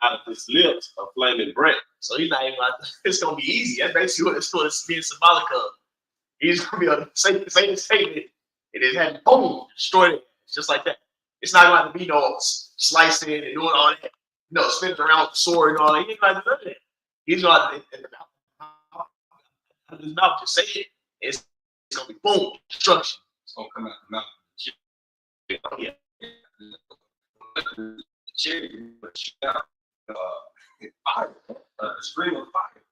out of his lips a flaming breath. So he's not even like, it's going to be easy. That's basically what it's being symbolic of. He's going to be able to say the statement and then have boom, destroy it just like that. It's not going to be no slicing and doing all that, spinning around with the sword and all that. He ain't going to do none of that. He's going to, out of his mouth, just say it. It's going to be boom, destruction. It's going to come out the mouth. Yeah. The cherry, fire, a stream of fire.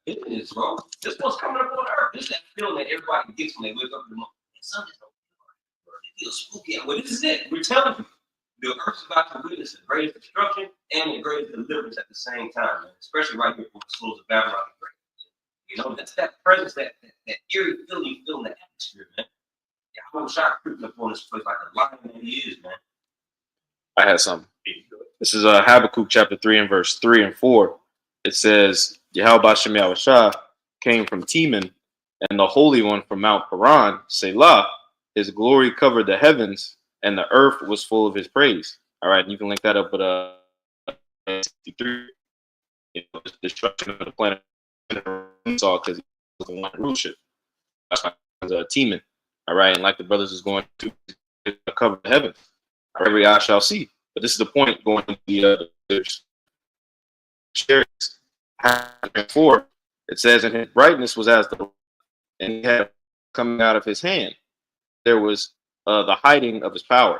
It is, bro. This one's coming up on earth. This is that feeling that everybody gets when they wake up in the morning. Something's it feels spooky. Well, this is it. We're telling you. The earth is about to witness the greatest destruction and the greatest deliverance at the same time, man. Especially right here for the schools of Babylon the Great. That's that presence, that eerie feeling you feel in the atmosphere, man. Yeah, I was shot creeping up on this place like a lion that he is, man. I had something. This is Habakkuk chapter 3 and verse 3 and 4. It says, Yahweh Shem Yahushua came from Teman, and the Holy One from Mount Paran, Selah. His glory covered the heavens, and the earth was full of his praise. All right, you can link that up with 63. Destruction of the planet Esau because he was the one who ruled it. That's why Teman. All right, and like the brothers is going to cover the heavens. Every eye shall see. But this is the point going to the chariots. 4, it says, and his brightness was as the, and he had coming out of his hand. There was the hiding of his power.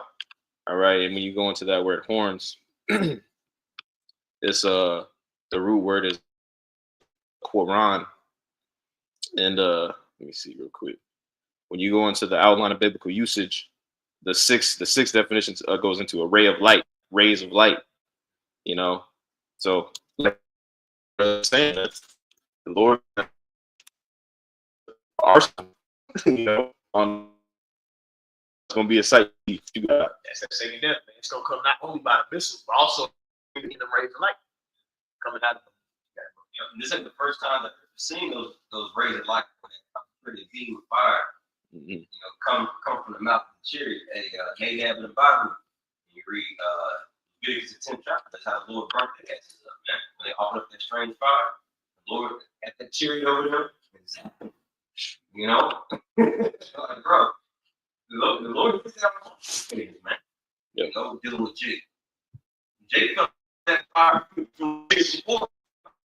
All right, and when you go into that word horns, it's the root word is Quran. And let me see real quick. When you go into the outline of biblical usage, the sixth definition goes into a ray of light, rays of light. So like saying that the Lord, our on it's gonna be a sight. You got that's that second death, man. It's gonna come not only by the missiles, but also in them rays of light coming out of them. This ain't the first time that I've seen those rays of light pretty beam of fire. Come from the mouth of the chariot. Nadab and the Bible. You read Leviticus 10 chapter. That's how the Lord burnt the asses up, man. When they offered up that strange fire, the Lord had that chariot over there. Exactly. Like, bro, the Lord put that on things, man. Dealing with Jake. Jake felt that fire before.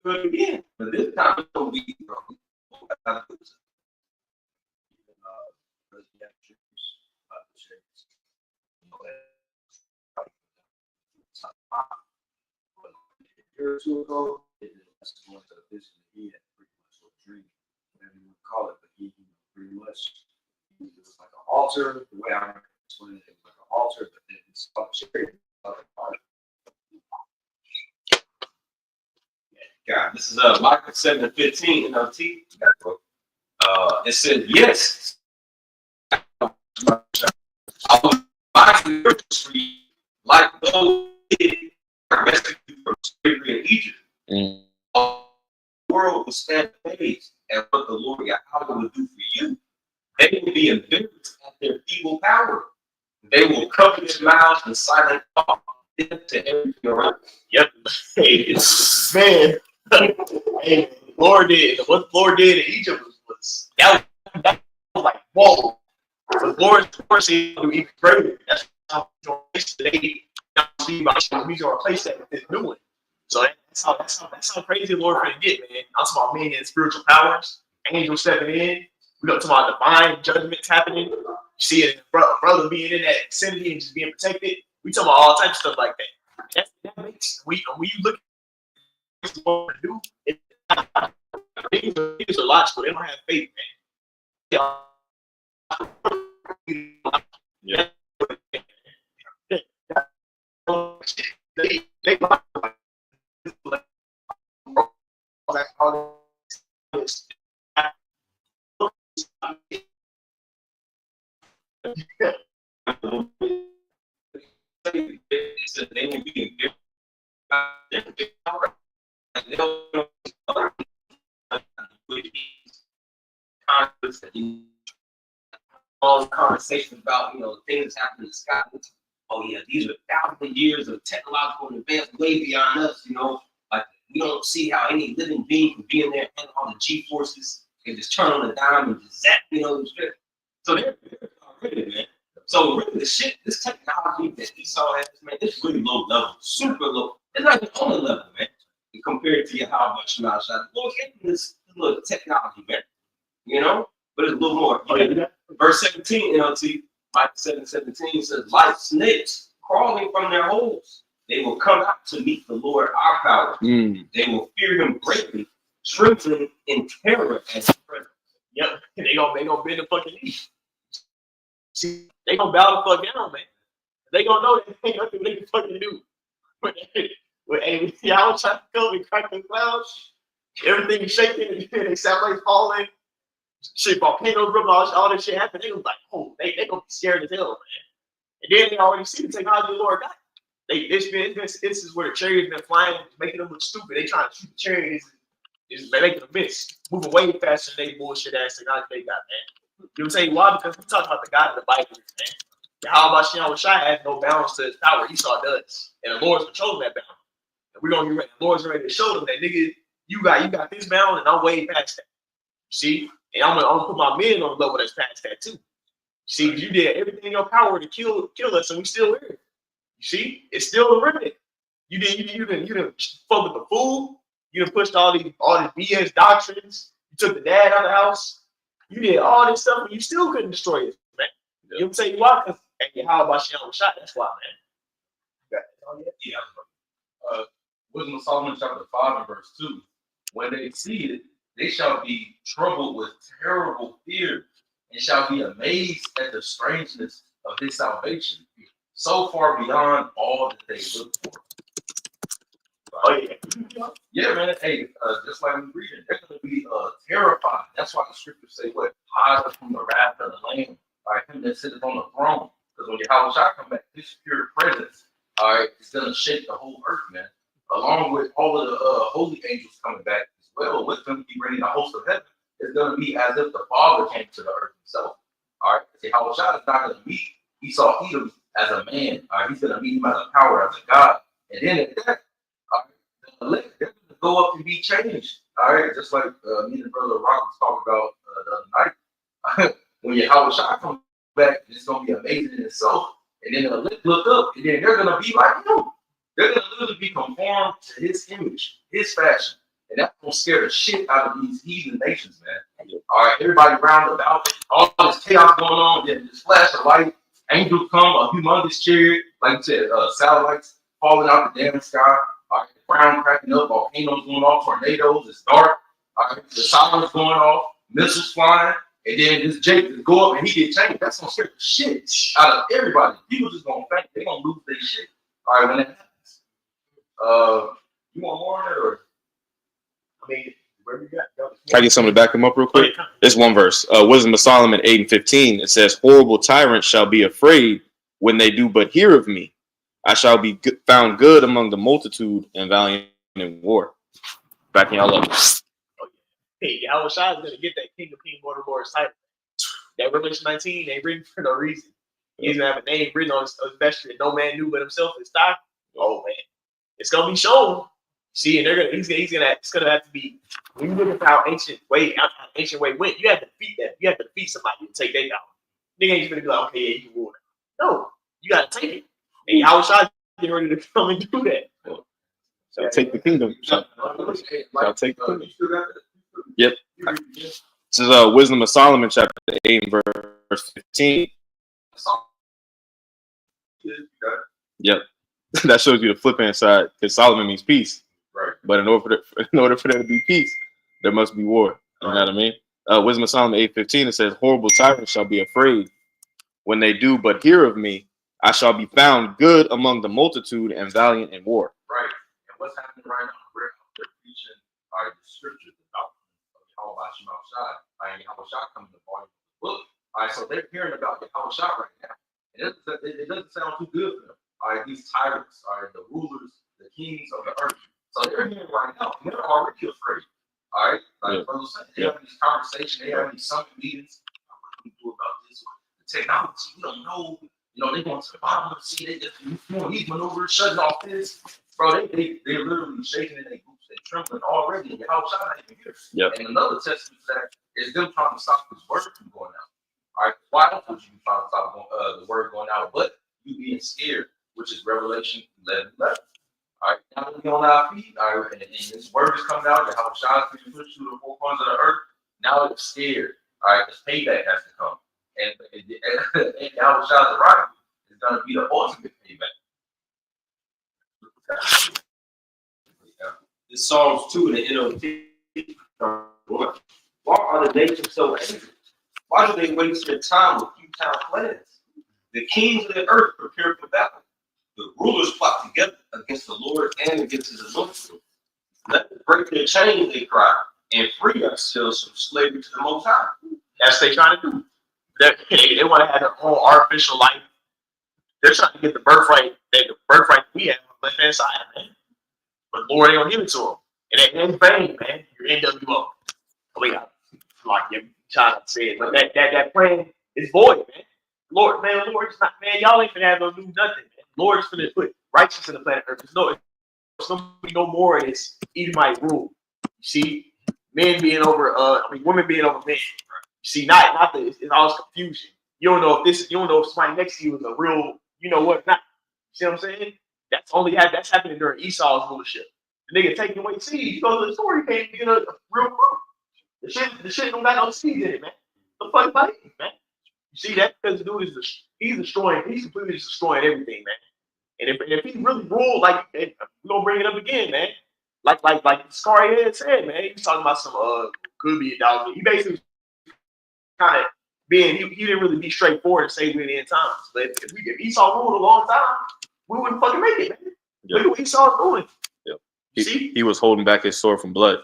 Again, but this time it's gonna be, bro. A year or two ago, that's one of the visions he had pretty much a dream, whatever you would call it, but he pretty much it was like an altar. The way I explain it, it was like an altar, but then it's called a chariot. God, this is Micah 7:15 NLT. It says, yes, I will buy your tree like those I rescued you from slavery in Egypt. All the world will stand amazed at what the Lord Yahweh will do for you. They will be embarrassed at their feeble power. They will cover their mouths and silent talk to everything around. Yep. Hey, man. Hey, Lord did what the Lord did in Egypt was that was like whoa. The Lord's mercy will be even greater. That's how today he's gonna replace that with this new one. So that's how crazy the Lord finna get, man. I'm talking about men and spiritual powers, angels stepping in. We talking about divine judgments happening. You see it, brother being in that vicinity and just being protected. We talking about all types of stuff like that. That makes when you look at what to do, things are logical. They don't have faith, man. Yeah. They will be all conversations about things happening in Scotland. oh yeah, these are thousands of years of technological advance way beyond us, you know. Like we don't see how any living being can be in there and all the G forces and just turn on the dime and just zap, you know, shit. So they're already, man. So really the shit, this technology that Esau has, man, it's really low level, super low. It's not even on the level, man. Compared to your how much now shot. Look at this little technology, man. You know? But it's a little more. Oh, yeah. Verse 17, NLT, Micah 7:17 says, like snakes crawling from their holes, they will come out to meet the Lord our power. They will fear him greatly, trembling in terror at his presence. Yep. They gonna bend the fucking knee. See, they gonna bow the fuck down, man. They gonna know that ain't nothing they can fucking do. When y'all try to come and crack the clouds, everything is shaking and they sound like falling. Shit, volcanoes, all this shit happen. They was like, oh, they gonna be scared as hell, man. And then they already see the technology the Lord got. This is where the chariot's been flying, making them look stupid. They trying to shoot the chariot is making them miss, moving way faster than they bullshit ass technology they got, man. You know saying why? Because we talking about the God of the Bible, man. How about Shai has no balance to his power? Esau does, and the Lord's controlling that balance. And we're gonna be ready. The Lord's ready to show them that, nigga, you got this balance, and I'm way past that. You see, and I'm gonna put my men on the level that's past that too. See, you did everything in your power to kill us, and we still here. You see, it's still a remnant. You didn't fuck with the food. You done pushed all these BS doctrines. You took the dad out of the house. You did all this stuff, and you still couldn't destroy it, man. You know what I'm saying? Why? Because how about Shai shot? That's why, man. Yeah. Wisdom of Solomon chapter 5 and verse 2. When they see it, they shall be troubled with terrible fear and shall be amazed at the strangeness of his salvation, so far beyond all that they look for. Oh yeah. Yeah, man. Hey, just like we reading, they're going to be terrified. That's why the scriptures say, "What hide us from the wrath of the Lamb, all right, him that sitteth on the throne." Because when Yahweh shall come back, his pure presence, all right, it's going to shake the whole earth, man. Along with all of the holy angels coming back as well, with them, he bringing the host of heaven. It's going to be as if the Father came to the earth himself. All right, Yahweh shall is not going to meet Esau Edom as a man. All right, he's going to meet him as a power, as a God, and then at that. They're going to go up and be changed. All right, just like me and Brother Rock was talking about the other night. When Yahweh Shai comes back, it's going to be amazing in itself. And then they'll look up, and then they're going to be like him. They're going to literally be conformed to his image, his fashion. And that's going to scare the shit out of these heathen nations, man. All right, everybody round about, all this chaos going on, then this flash of light, angels come, a humongous chariot, like you said, satellites falling out the damn sky. All right, the ground cracking up, volcanoes going off, tornadoes, it's dark. All right, the sirens going off, missiles flying, and then this Jake go up and he get changed. That's gonna scare the shit out of everybody. People just gonna think they're gonna lose their shit. All right, when that happens. You want more on it, or I mean, where we got? Can I get something to back them up real quick? This one verse, Wisdom of Solomon 8 and 15. It says, "Horrible tyrants shall be afraid when they do but hear of me. I shall be found good among the multitude and valiant in war." Backing y'all up. Hey, Yahweh Shai is going to get that King of Kings, Lord of Lords title. That Revelation 19 ain't written for no reason. He's going to have a name written on his vesture that no man knew but himself and stock. Oh, man. It's going to be shown. See, and it's going to have to be, when you look at how ancient way went, you have to defeat that. You have to defeat somebody to take that down. Nigga ain't just going to be like, okay, yeah, you can rule it. No, you got to take it. And Yahweh Shai getting ready to come and do that. Shall take the kingdom. Shall take the kingdom. Yep. This is Wisdom of Solomon, chapter 8, verse 15. Yep. That shows you the flip hand side, because Solomon means peace. right? But in order for there to be peace, there must be war. You know what I mean? Wisdom of Solomon 8:15, it says, "Horrible tyrants shall be afraid when they do but hear of me. I shall be found good among the multitude and valiant in war." Right. And what's happening right now? We're out there preaching the scriptures about Yahweh Shai, and Yahweh Shai coming to volume of the book. All right, so they're hearing about Yahweh Shai right now. And it doesn't sound too good for them. All right, these tyrants are the rulers, the kings of the earth. So they're hearing right now, and they're already afraid. All right, like brother said, they having these conversations, they having these summit meetings. What do we do about this? The technology, we don't know. You know, they going to the bottom of the sea. They just doing these maneuvers, shutting off this. Bro, they're literally shaking in their boots. They're trembling already. And y'all shot not even here. Yep. And another testament to that is them trying to stop this word from going out. All right. Why else would you be trying to stop the word going out? But you being scared, which is Revelation 11:11. All right. Now that we on our feet, all right, and this word is coming out, how Shah is being pushed through the four corners of the earth. Now it's scared. All right. This payback has to come. And how Shah's arrival is going to be the ultimate payback. This Psalms 2 in the NLT. Why are the nations so angry? Why do they waste their time with futile plans? The kings of the earth prepare for battle. The rulers plot together against the Lord and against his anointed. Let us break their chains, they cry, and free ourselves from slavery to the Most High. That's what they trying to do. They want to have their own artificial life. They're trying to get the birthright we have on the left hand side, man. But Lord ain't gonna give it to them. It ain't vain, man. You're NWO. We got like your child said, but that plan is void, man. Lord's not, man. Y'all ain't finna have no do nothing, man. Lord's finna put righteousness in the planet Earth. There's gonna be no more of this Edomite rule. You see, men being over, women being over men. You see, not the, it's all confusion. You don't know if somebody next to you is a real, you know what, not. You see what I'm saying? That's happening during Esau's rulership. The nigga taking away seeds. You go to the store, you can't get a real fruit. The shit don't got no seeds in it, man. The fuck about it, man. You see that? Because the dude he's completely destroying everything, man. And if he really ruled like, we're gonna bring it up again, man. Like Scary had said, man. He was talking about some could be a dollar. He basically kind of he didn't really be straightforward and say we're in the end times. But if Esau ruled a long time, we wouldn't fucking make it, man. Yep. Look at what Esau's doing. Yep. He was holding back his sword from blood.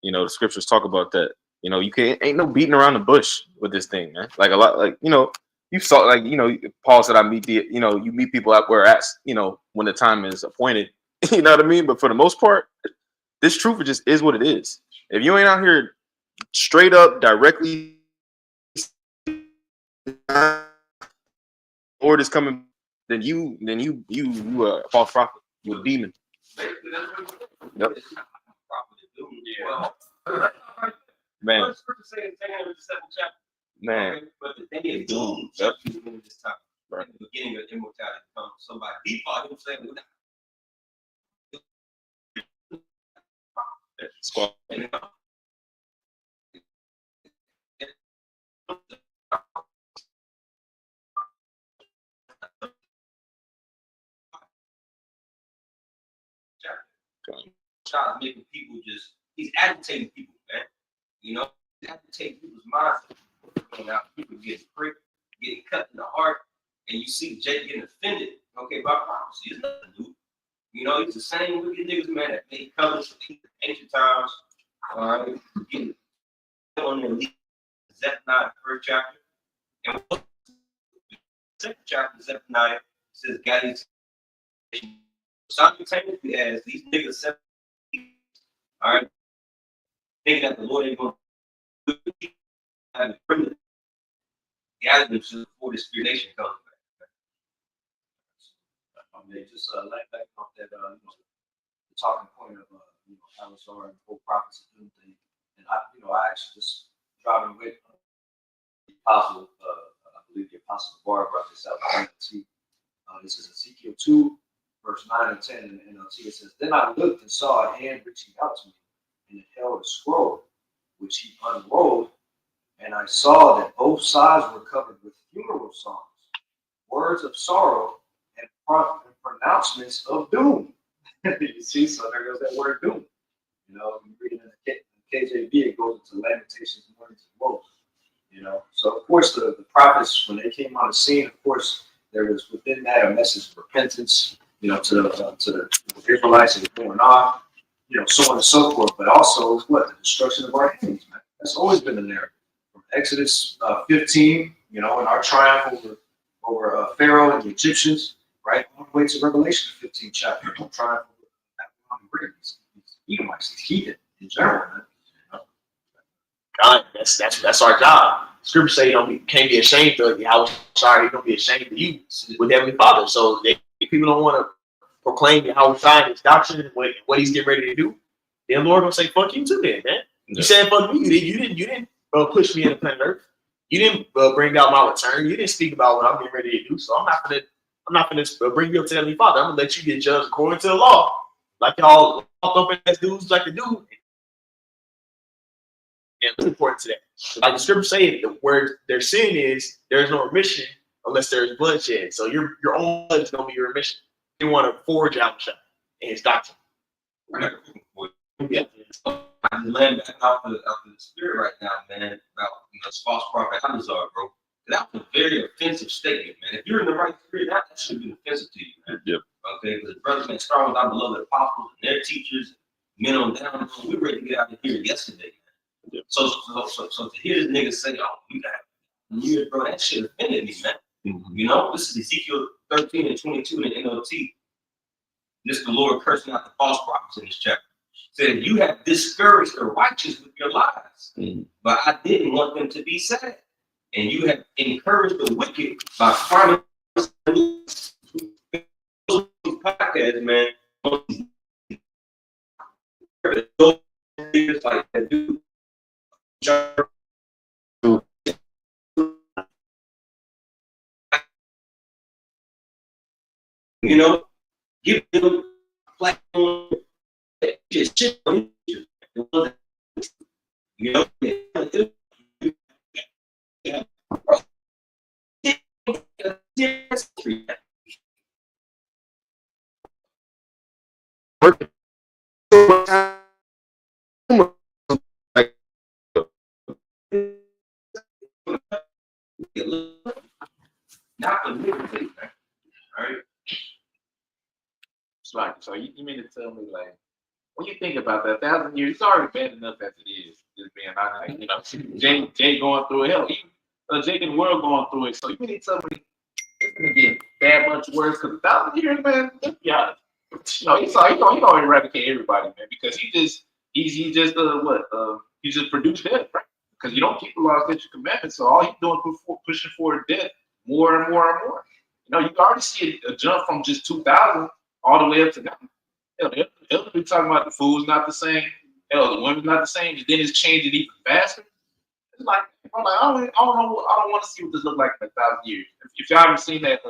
You know, the scriptures talk about that. You know, ain't no beating around the bush with this thing, man. Like a lot, like, you know, you saw, like, you know, Paul said, you meet people out where at, you know, when the time is appointed. You know what I mean? But for the most part, this truth just is what it is. If you ain't out here straight up directly, Lord is coming, then you a false prophet, you a demon. Yep. Man. Man. But the day of doom shall be in this time. Right. The beginning of immortality comes. So by default, him saying, God's making people he's agitating people, man. You know, he's agitating people's minds. And now people getting pricked, getting cut in the heart, and you see Jake getting offended. Okay, by prophecy, it's nothing new. You know, it's the same wicked niggas, man, that made covenants in ancient times. All right, getting on their lead. Zephaniah, first chapter. And the second chapter, Zephaniah, says, God simultaneously as these niggas, all right, thinking that the Lord ain't going to gather themselves before this fear nation comes back. Just let back off that, the talking point of, Alisar and the whole prophecy thing. And I actually just driving with the apostle, I believe the apostle Bar brought this out. This is Ezekiel 2, verse 9 and 10 in the NLT. It says, "Then I looked and saw a hand reaching out to me, and it held a scroll, which he unrolled, and I saw that both sides were covered with funeral songs, words of sorrow, and pronouncements of doom." You see, so there goes that word doom. You read it in the KJV, it goes into lamentations, mournings, and woes. So of course the prophets, when they came on the scene, of course there was within that a message of repentance, to the Israelites that were going off, so on and so forth. But also the destruction of our enemies, man. That's always been the narrative. From Exodus 15, and our triumph over Pharaoh and the Egyptians, right? All the way to Revelation 15 chapter, triumph over these Edomites, these heathen in general, man. God, that's our job. Scripture say can't be ashamed of you. I was sorry, don't be ashamed of you with Heavenly Father. So people don't want to proclaim Yahweh Shai and his doctrine and what he's getting ready to do. Then Lord gonna say, fuck you too then, man. You said fuck me. You didn't push me in the planet Earth. You didn't bring out my return. You didn't speak about what I'm getting ready to do. So I'm not gonna bring you up to Heavenly Father. I'm gonna let you get judged according to the law. Like y'all walk up as dudes like to do. And it's important to that. Like the scripture saying, where their sin is, there's no remission unless there's bloodshed. So your own blood is gonna be your remission. You want to forge out and his doctrine. I got a question for you. I'm laying back out the spirit right now, man, about this false prophet Abazar, bro. That was a very offensive statement, man. If you're in the right spirit, that should be offensive to you, man. Yep. Okay, because brothers and start with our beloved apostles and their teachers, men on down, we were ready to get out of here yesterday, man. Yep. So to hear this nigga say, "Oh, we got years, bro," that shit offended me, man. Mm-hmm. You know, this is Ezekiel 13 and 22 in the NLT. This is the Lord cursing out the false prophets in this chapter. Said, "You have discouraged the righteous with your lies, but I didn't want them to be sad. And you have encouraged the wicked by promising podcast, man." Like that dude. You know, give them a platform. Just shit on you. You know, not the liberty, man. All right. So you mean to tell me, like, when you think about that, 1,000 years, it's already bad enough as it is. Just being honest, you know, Jay going through it, hell, even Jake and the world going through it. So you mean to tell me it's gonna get that much worse? Because 1,000 years, man, let's be honest. You know, he gonna eradicate everybody, man, because he just produced death, right? Because you don't keep the laws, statutes, commandments. So all he's doing is pushing forward death more and more and more. You know, you can already see a jump from just 2,000 all the way up to now. Hell, they'll be talking about the food's not the same. Hell, the women's not the same. And then it's changing even faster. It's like, I'm like, I don't want to see what this look like in 1,000 years. If y'all haven't seen that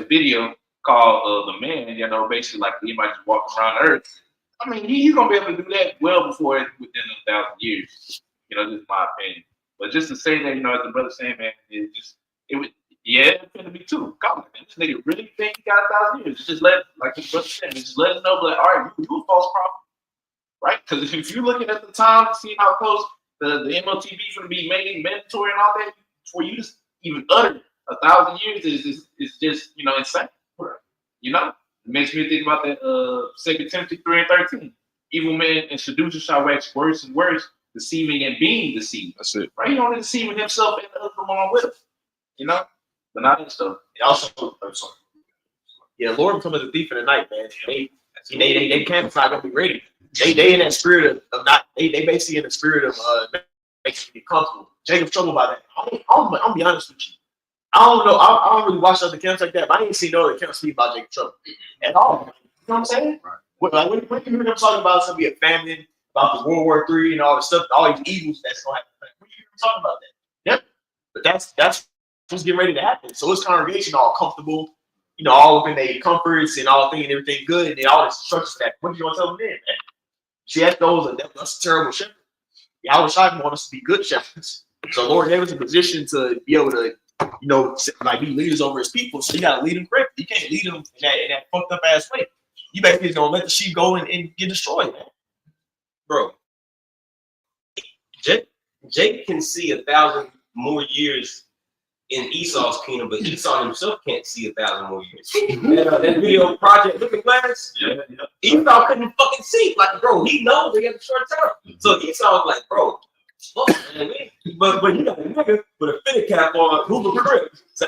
video called The Man, you know, basically like he might just walk around Earth. I mean, he's gonna be able to do that well before within 1,000 years. You know, this is my opinion. But just to say that, you know, as the brother saying, man, it's gonna be too. Come on, man. This nigga really think he got 1,000 years. Just like his brother said, just let us know, like, all right, you a false prophet, right? Because if you're looking at the time, seeing how close the MLTV is gonna be made mandatory and all that, for you to even utter 1,000 years is just, you know, insane. You know, it makes me think about that 2 Timothy 3 and 13. Evil men and seducers shall wax worse and worse, deceiving and being deceived. That's it. Right? He only deceiving himself and the other along with him. You know? But not that stuff. Also, yeah, Lord come as a thief in the night, man. They camp's not gonna be ready. They in that spirit of not. They basically in the spirit of making you comfortable. Jacob's trouble by that. I'll be honest with you. I don't know. I don't really watch other camps like that, but I ain't seen no other camps speak about Jacob trouble at all. You know what I'm saying? Right. When you hear them talking about it's gonna be a famine, about the World War III and all this stuff, all these evils that's gonna happen. When you hear them talking about that, yep. But that's what's getting ready to happen. So his congregation all comfortable, you know, all within their comforts and all thinking everything good, and then all this instructions that what do you want to tell them then, man? See, that's a terrible shepherd. Yahweh Shai want us to be good shepherds. So Lord gave us a position to be able to, you know, like be leaders over his people. So you gotta lead them correctly. You can't lead them in that fucked up ass way. You basically just gonna let the sheep go and get destroyed, man. Bro, Jake can see 1,000 more years in Esau's kingdom, but Esau himself can't see 1,000 more years. That video Project Looking Glass, Esau couldn't fucking see. Like, bro, he knows he has a short term. So Esau's like, bro, look, man, but you got a nigga with a fitted cap on, who's a crib. So,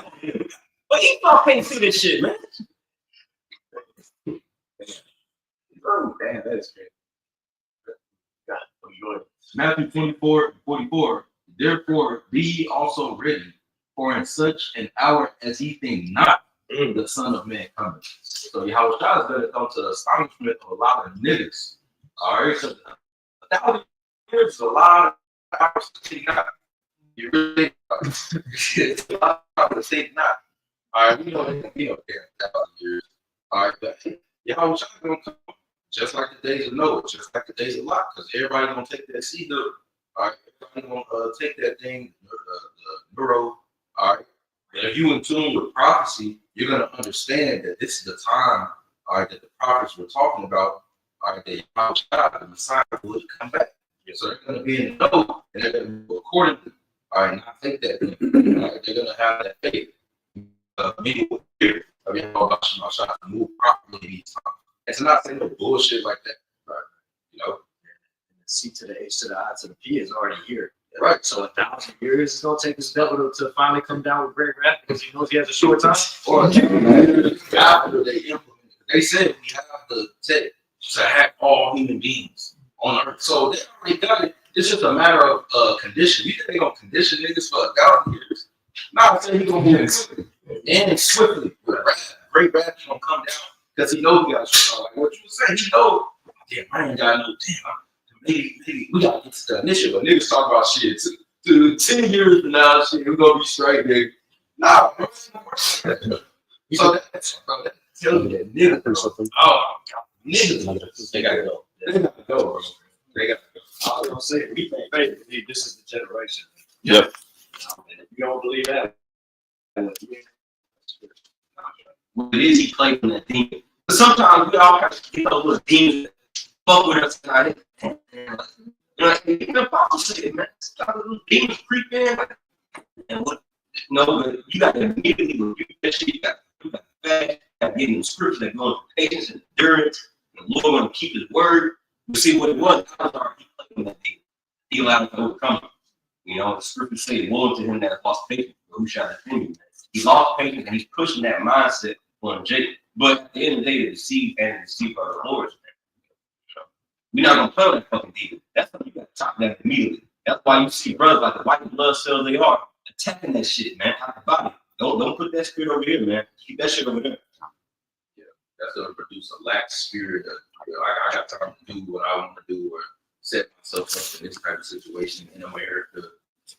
but Esau can't see this shit, man. Oh, damn, that's great. Matthew 24:44. Therefore, be ye also ready, for in such an hour as ye think not, the Son of Man coming. So Yahweh Shah is going to come to the astonishment of a lot of niggas. All right, so 1,000 years is a lot of hours to take out. You really it's a lot of hours to take not. All right, we know it can be up there 1,000 years. All right, but Yahweh Shah is going to come just like the days of Noah, just like the days of Lot, because everybody's going to take that seed up. All right, everybody's going to take that thing, the neuro. All right, and if you in tune with prophecy, you're going to understand that this is the time, all right, that the prophets were talking about, all right, that Yahweh, the Messiah, would come back. So they're going to be in the know, and they're going to move accordingly. All right, and I think that all right, they're going to have that faith, meaningful fear of Yahweh to move properly in these times. It's not saying no bullshit like that, right? You know, The C to the H to the I to the P is already here. right? So 1,000 years is gonna take this devil to finally come down with great wrath because he knows he has a short time. Or after they implement it. They said we have the tech to hack all human beings on Earth. So they already got it. It's just a matter of condition. You think they gonna condition niggas for 1,000 years? Nah, I'm saying he gonna move quickly and swiftly. With wrath. Great wrath is gonna come down because he knows he got a short time. Like what you were saying, he knows. Damn, I ain't got no damn. Maybe we gotta get to the initial, but niggas talk about shit to 10 years from now, shit, we're gonna be straight, nigga. Nah, bro. So that's tells me that niggas, niggas, they gotta go. They gotta go, bro. They gotta go. I was gonna say we think this is the generation. Yep. And if you don't believe that, What it is he played from that demon. But sometimes we all have to get those little demons that fuck with us tonight. Even the apostle said, man, stop little demons creep in. And what, but you got to immediately rebuke that shit. You got to fast, you got to get in the scriptures that go into patience and endurance. And the Lord going to keep his word. You see what it was, he played from that demon. He allowed it to overcome him. You know, the scriptures say, woe to him that has lost patience, but who shall defend him? He lost patience and he's pushing that mindset on Jacob. But at the end of the day, the deceived and deceived are the Lord's. We're not gonna play with that fucking demon. That's why you gotta talk that immediately. That's why you see brothers like the white blood cells they are attacking that shit, man. Out the body. Don't put that spirit over here, man. Keep that shit over there. Yeah, that's gonna produce a lax spirit of, I got time to do what I want to do or set myself up in this type of situation in America.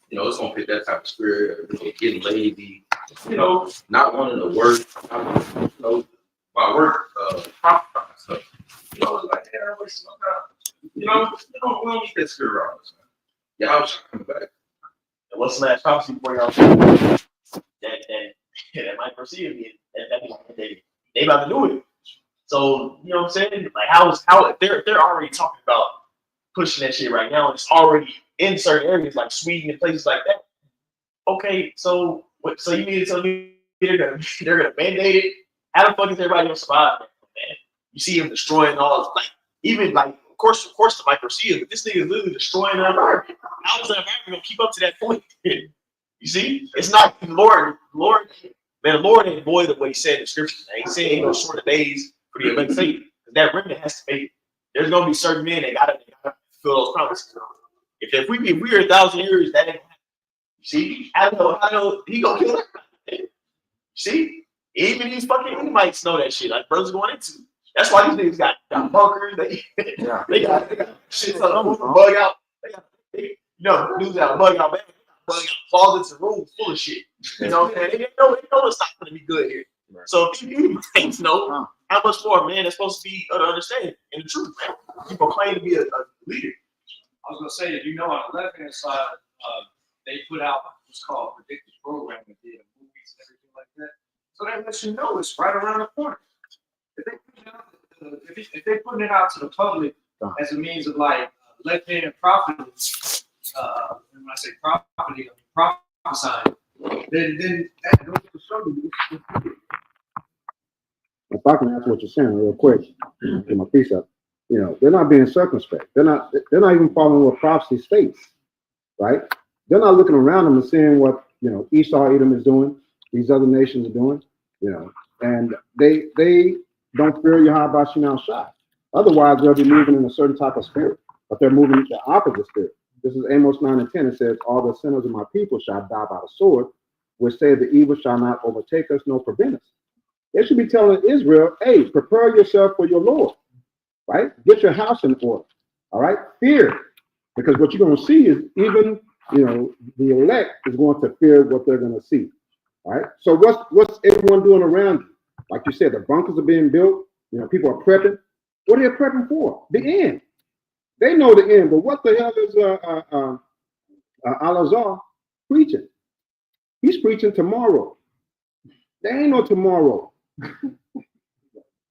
You know, it's gonna pick that type of spirit of getting lazy, you know, not wanting to work, you know, my work, stuff. You know, it's like, hey, I'm wasting my time. You know, we don't need that spirit around us, man. Yeah, I was coming back. And what's the last prophecy for y'all? That might perceive me. They about to do it. So you know what I'm saying? Like how they're already talking about pushing that shit right now. It's already in certain areas like Sweden and places like that. Okay, so what? So you mean to tell me they're gonna mandate it? How the fuck is everybody gonna survive that, man? You see him destroying all, like, even like, of course, the microseals, but this nigga is literally destroying the environment. How is the environment gonna keep up to that point? You see, it's not the Lord, man. The Lord ain't void of what he said in the scriptures. Man. He said he gonna shorten the days for the elect saint. That remnant has to make it. There's gonna be certain men that gotta fulfill those promises. If we're 1,000 years, that ain't happen. You see, I know he gonna kill that. See, even these fucking Edomites know that shit. Like brothers going into. That's why these niggas got bunkers. They got shit to bug out. They dudes got a bug out, man. Bug out closets and rooms full of shit. You know what I'm saying? They know it's not gonna be good here. Right. So if you things know how much more a man is supposed to be understanding in the truth, man. People claim to be a leader. I was gonna say that on the left hand side, they put out what's called predictive programming, movies and everything like that. So that lets you know it's right around the corner. If they're putting it out to the public as a means of like left-hand property, when I say property, prophesying, then that goes to show you. If I can answer what you're saying real quick, get my piece up. You know, they're not being circumspect. They're not even following what prophecy states, right? They're not looking around them and seeing what, Esau, Edom is doing, these other nations are doing, and they don't fear Yahweh Bashim Shai. Otherwise, they'll be moving in a certain type of spirit, but they're moving the opposite spirit. This is Amos 9 and 10. It says, all the sinners of my people shall die by the sword, which say the evil shall not overtake us nor prevent us. They should be telling Israel, hey, prepare yourself for your Lord, right? Get your house in order, all right? Fear, because what you're going to see is even, the elect is going to fear what they're going to see, all right? So what's everyone doing around you? Like you said, the bunkers are being built. People are prepping. What are they prepping for? The end. They know the end, but what the hell is Al-Azhar preaching? He's preaching tomorrow. There ain't no tomorrow.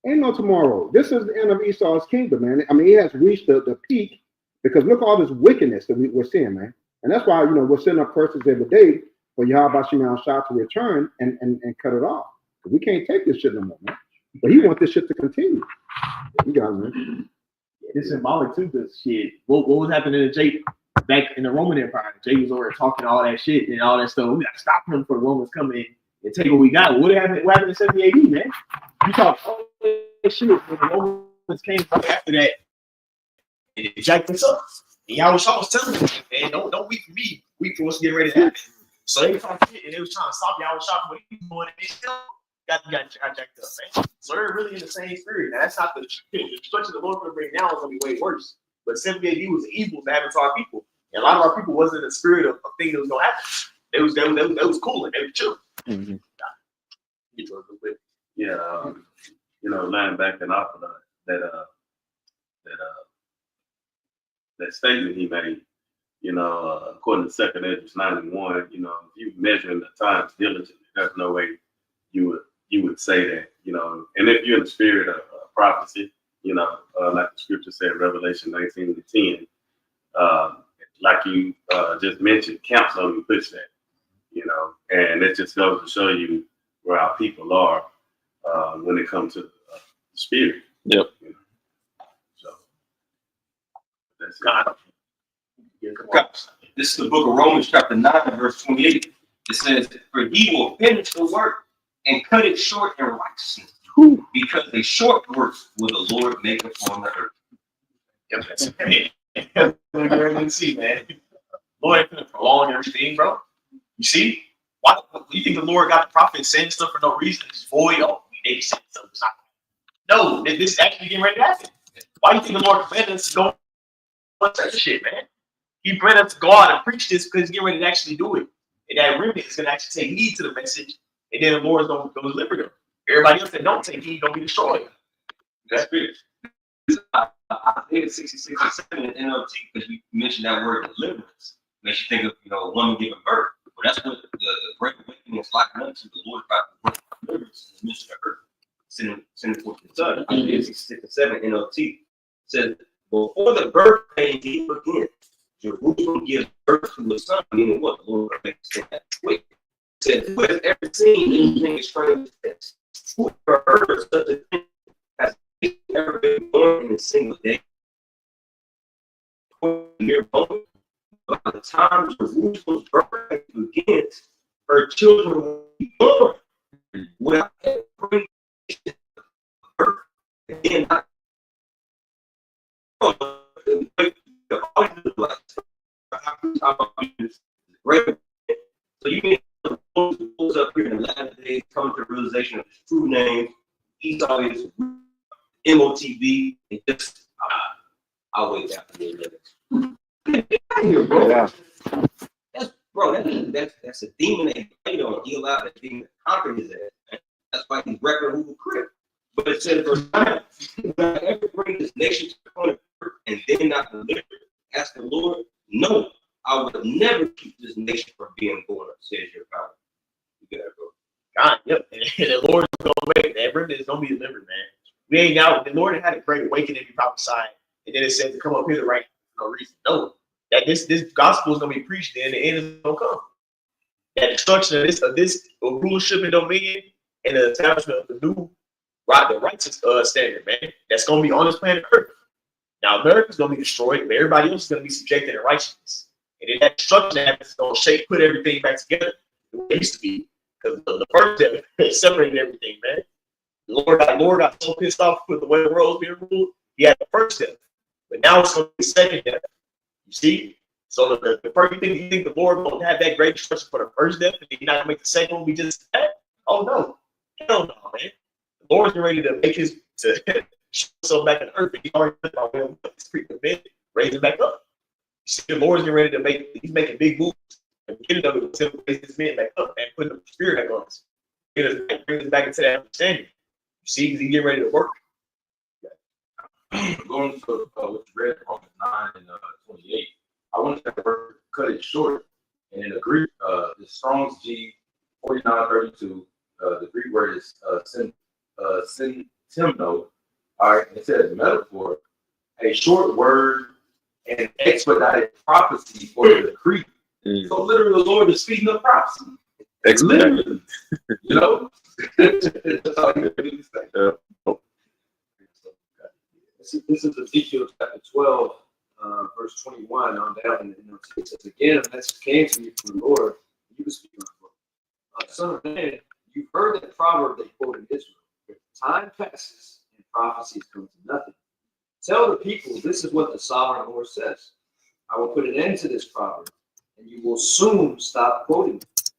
Ain't no tomorrow. This is the end of Esau's kingdom, man. I mean, he has reached the peak because look at all this wickedness that we're seeing, man. And that's why, we're sending up curses every day for Yahweh Shemel Shah to return and cut it off. We can't take this shit no more, man. But he wants this shit to continue. You got it, man. It's symbolic too, because shit, what was happening to Jake back in the Roman Empire? Jake was over there talking all that shit and all that stuff. We gotta stop him for the Romans coming in and take what we got. What happened in 70 AD, man? You talk all that shit when the Romans came right after that and it jacked us up. And y'all was telling me, man, don't weep for me, weep for what's getting ready to happen. So they was talking shit and they was trying to stop y'all was from what he was doing, and they still got jacked up, man. So they're really in the same spirit. Now that's not the destruction the Lord going to bring now is going to be way worse. But 70 AD was evil to happen to our people. And a lot of our people wasn't in the spirit of things that was going to happen. They was cool and they were chill. Mm-hmm. Yeah, laying back and off of that statement he made, according to 2nd Esdras 91, if you measuring the times diligently, there's no way you would say that, and if you're in the spirit of prophecy, like the scripture said, Revelation 19 and 10, like you just mentioned, counsel only push that, and it just goes to show you where our people are when it comes to the spirit. Yep. So that's God. This is the book of Romans, chapter 9, verse 28. It says, for he will finish the work and cut it short in righteousness, because a short work will the Lord make upon the earth. Yep, that's it. Let's see, man. Lord ain't gonna prolong everything, bro. You see? Why you think the Lord got the prophet saying stuff for no reason? It's void. Oh, they said something. No, this is actually getting ready to happen. Why do you think the Lord commanded us to go on such shit, man? He commanded us to go out and preach this because he's getting ready to actually do it. And that remnant is gonna actually take heed to the message, and then the Lord's gonna deliver them. Everybody else that don't take heed gonna be destroyed. That's spirit. Isaiah 66 and 7 in NLT, because we mentioned that word deliverance. Makes you think of a woman giving birth. Well, that's what the great awakening is like unto the Lord about the word deliverance in the midst of earth. Sending forth the son. Isaiah 66 and 7 NLT says, before the birth pain begins, Jerusalem gives birth to a son, meaning what? The Lord makes that quick. Said, who has ever seen anything as strange as this? Who ever heard of such a thing as ever been born in a single day? By the time Jerusalem's birth begins, her children will be born without ever bringing birth. Again, so you can pulls up here in the last days, come to the realization of his true name. Esau is MOTV, and just I'll wait after the here, bro. Yeah. That's a demon that he played on. He allowed that demon to conquer his ass. Man. That's why he's record who will crip. But it says, verse 9, will I ever bring this nation to the point of birth and then not deliver it? Ask the Lord, no, I would never keep this nation from being born, says your power. You got it, bro. God, yep. And the Lord is gonna make that remnant is gonna be delivered, man. We ain't now. The Lord had a great awakening be prophesied, and then it said to come up here to right for no reason. No, that this gospel is gonna be preached, and the end is gonna come. That destruction of this rulership and dominion, and the establishment of the new the righteous standard, man. That's gonna be on this planet Earth. Now America's gonna be destroyed, but everybody else is gonna be subjected to righteousness. And then that destruction happens, it's gonna put everything back together the way it used to be. Because the first death separated everything, man. The Lord got so pissed off with the way the world was being ruled, he had the first death. But now it's going to be the second death. You see? So the first you think the Lord will have that great instruction for the first death, and He's not gonna make the second one be just that? Oh no, hell no, man. The Lord's ready to make His to show himself back on earth. He's already done by way of His pre-commit, raise it back up. See, the Lord's getting ready to make. He's making big moves. The beginning of it was Him raising His men back up and putting the Spirit back on us. Bring us back into that understanding. You see, because He's getting ready to work. Going to what you read Romans 9 and 28. I want to cut it short. And in the Greek, the Strong's G 4932, the Greek word is syntemno. All right, it says metaphor, a short word, and expedited prophecy for the decree. So literally, the Lord is speaking of prophecy. Literally, you know. That's all you really say. This is Ezekiel chapter 12, verse 21 on down. And it says, again, a message came to me from the Lord. You can speak on it. Son of man, you've heard that proverb they quote in Israel. If time passes and prophecies come to nothing. Tell the people, this is what the sovereign Lord says. I will put an end to this proverb, and you will soon stop quoting it.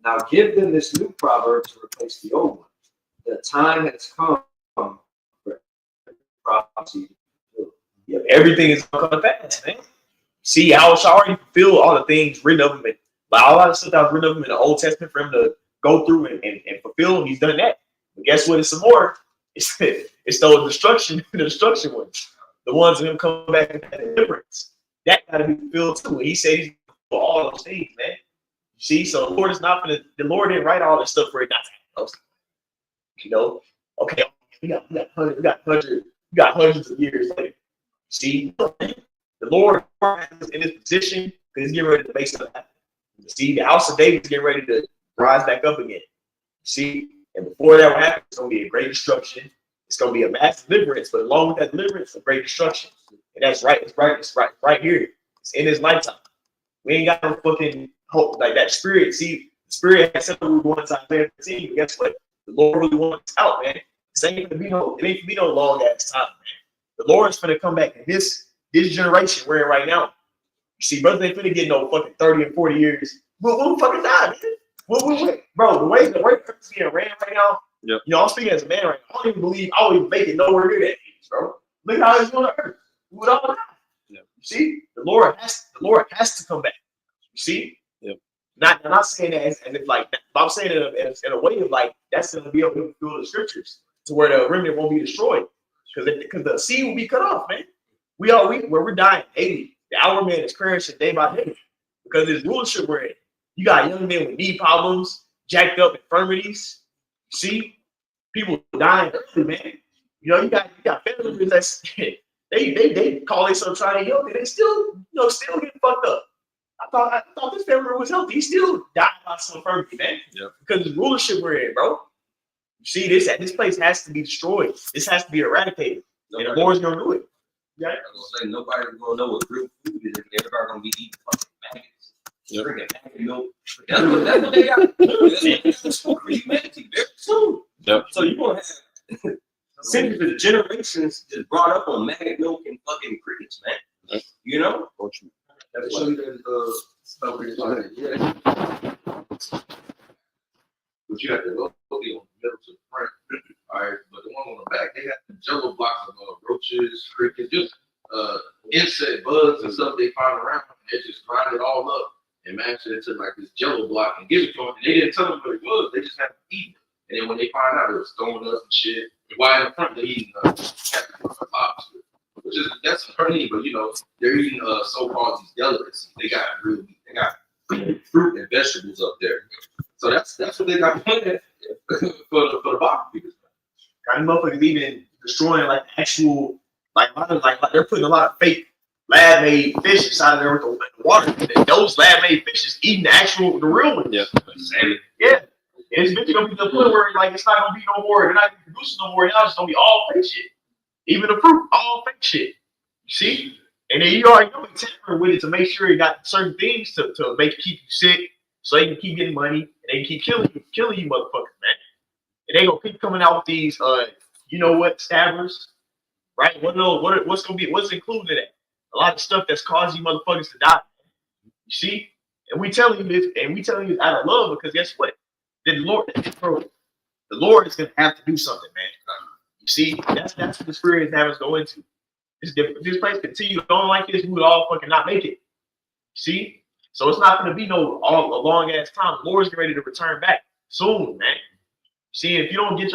Now give them this new proverb to replace the old one. The time has come for prophecy. Yeah, everything is going to come fast, man. See, I was already fulfilled all the things written of him, but a lot of stuff that was written of him in the Old Testament for him to go through and fulfill. He's done that. But guess what? It's some more. It's those destruction ones, the ones of him coming back and deliverance. That got to be fulfilled too. He said he's for all those things, man. You see, so the Lord is not gonna. The Lord didn't write all this stuff for it not to happen. You know, okay, we got hundreds of years later. See, the Lord is in this position because He's getting ready to make something happen. See, the house of David is getting ready to rise back up again. See, and before that will happen, it's going to be a great destruction. It's going to be a mass deliverance, but along with that deliverance, a great destruction. And that's right. It's right here. It's in His lifetime. We ain't got no fucking hope like that. Spirit, see, the Spirit has said we were going to Isaiah 15. Guess what? The Lord really wants out, man. It ain't gonna be no long ass time, man. The Lord's gonna come back in this generation we're in right now. You see, brothers ain't finna get no fucking 30 and 40 years. We'll fucking die, man. Bro, the way it's being ran right now, yep. You know, I'm speaking as a man right now. I don't even believe I would make it nowhere near that age, bro. Look how it's on the earth. We would all die. Yep. You see, the Lord has to come back. You see? Yep. I'm not saying that as if like that, but I'm saying it in a way of like that's gonna be able to fulfill the scriptures to where the remnant won't be destroyed. Because the seed will be cut off, man. We're dying daily. The hour man is perishing day by day because this rulership we're in. You got young men with knee problems, jacked up infirmities. See, people dying early, man. You know, you got family members that's they call themselves trying to heal, and they still getting fucked up. I thought this family member was healthy. He still died by some infirmity, man. Yep. Because the rulership we're in, bro. You see, this place has to be destroyed. This has to be eradicated. And the Lord's gonna do it. Yeah. I was gonna say nobody's gonna know what real food is. Everybody's gonna be eating fucking maggots. Yep. Drinking maggot milk. That's what they got. That's for humanity very soon. Yep. So you're gonna have centuries of generations just brought up on maggot milk and fucking crickets, man. Yep. You know? That's what stuff we're talking. Yeah. But you have to go on the middle to the front. All right, but the one on the back, they got the jello blocks of roaches, crickets, just insect bugs and stuff they find around. They just grind it all up and mash it into like this jello block and give it to them. And they didn't tell them what it was. They just had to eat it. And then when they find out, it was throwing up and shit. Why in the front they eating lobster, which is that's funny, but you know they're eating so-called these delicacies. They got fruit and vegetables up there. So that's what they got planned for the barbecues. Got motherfuckers even destroying like actual like they're putting a lot of fake lab-made fish inside of there with the water. And those lab-made fishes eating the real ones. Yeah. Yeah. And it's eventually gonna be to the point where like it's not gonna be no more. They're not even producing no more. Now it's gonna be all fake shit. Even the fruit, all fake shit. You see? And then you already know it's tampering with it to make sure you got certain things to keep you sick, so they can keep getting money and they can keep killing you motherfuckers, man. And they gonna keep coming out with these stabbers, right? What's included in that? A lot of stuff that's causing you motherfuckers to die. You see? And we telling you this, and we telling you out of love, because guess what? The Lord is gonna have to do something, man. You see, that's what the Spirit is having us go into. If this place continue on like this, we would all fucking not make it. See? So it's not gonna be a long ass time. The Lord's getting ready to return back soon, man. See, if you don't get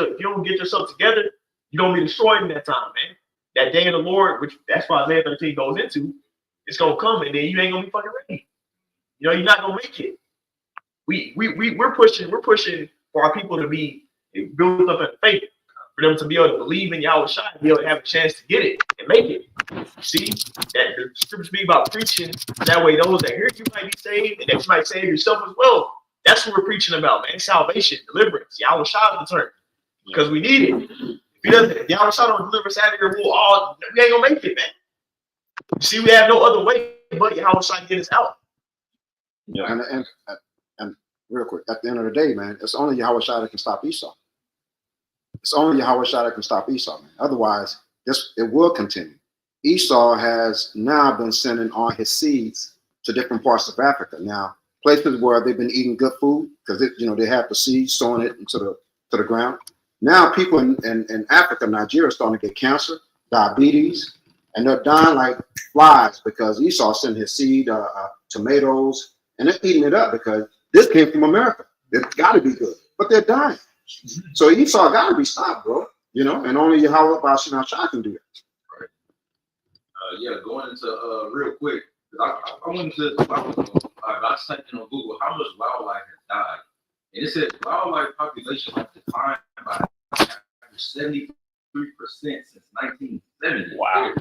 yourself together, you're gonna be destroyed in that time, man. That day of the Lord, which that's why Isaiah 13 goes into, it's gonna come, and then you ain't gonna be fucking ready. You know, you're not gonna make it. We're pushing for our people to be built up in faith, for them to be able to believe in Yahweh Shai and be able to have a chance to get it and make it. See, that the scriptures speak about preaching. That way, those that hear you might be saved, and that you might save yourself as well. That's what we're preaching about, man. Salvation, deliverance, Yahweh Shai's return, because we need it. If he doesn't, if Yahweh Shai don't deliver us out of here, we ain't gonna make it, man. You see, we have no other way but Yahweh Shai to get us out. Yeah. And real quick, at the end of the day, man, it's only Yahweh Shai that can stop Esau. It's only Yahweh Shai that can stop Esau, man. Otherwise, it will continue. Esau has now been sending all his seeds to different parts of Africa. Now, places where they've been eating good food, because they have the seeds, sowing it into the ground. Now, people in Africa, Nigeria, are starting to get cancer, diabetes, and they're dying like flies because Esau sent his seed, tomatoes, and they're eating it up because this came from America. It's got to be good, but they're dying. So Esau got to be stopped, bro. And only Yahweh Ba'ashim Shai can do it. Yeah, going into real quick, I went into this I typed in on Google how much wildlife has died, and it says wildlife population has declined by 73% since 1970. Wow.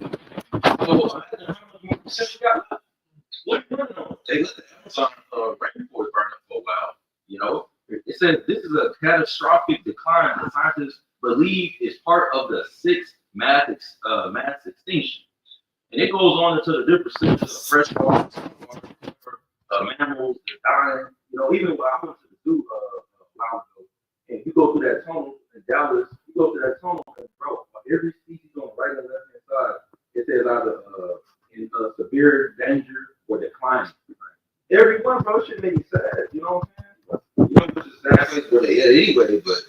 So how much percent you got left? What you running on? They let the Amazon rainforest burn up for a while. It says this is a catastrophic decline that scientists believe is part of the sixth mass extinction. And it goes on into the different systems of fresh water, mammals dying. Even when I went to the zoo a while ago, and you go through that tunnel in Dallas, and bro, every species on the right and left hand side, it says either in severe danger or declining. Every one, bro, should make me sad. You know what I'm saying? Which is exactly where they at anyway, but